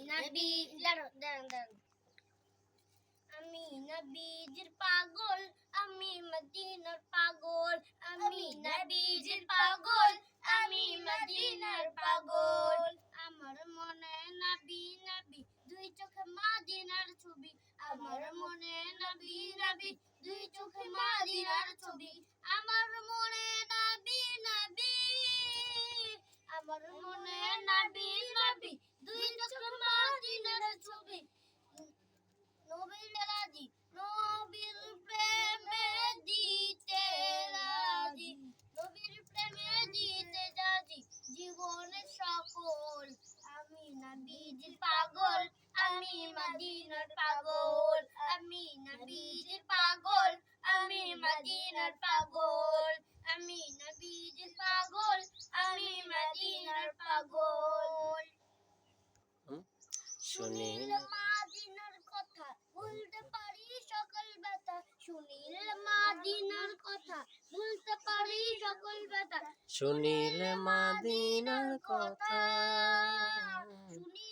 নবী দাঁড়ান আমি নবীজির পাগল আমি মদিনার পাগল আমি নবীজির পাগল আমি মদিনার পাগল আমার মনে নবী নবী দুই চোখে মদিনার ছবি আমার মনে নবী নবী দুই চোখে মদিনার ছবি আমার মনে নবী নবী আমার মনে নবী নবী দুই চোখে মদিনার ছবি নবীর রাজি নবীর প্রেমে দিতে রাজি নবীর প্রেমে দিতে রাজি জীবনের সকল আমি নবীজির পাগল আমি মদিনার পাগল আমি নবীজির পাগল আমি মদিনার পাগল আমি নবীজির পাগল আমি মদিনার পাগল শুনিল মদিনার কথা বলতে পারি সকল ব্যথা শুনিল মদিনার কথা বলতে পারি সকল ব্যথা শুনিলে মদিনার কথা শুনিল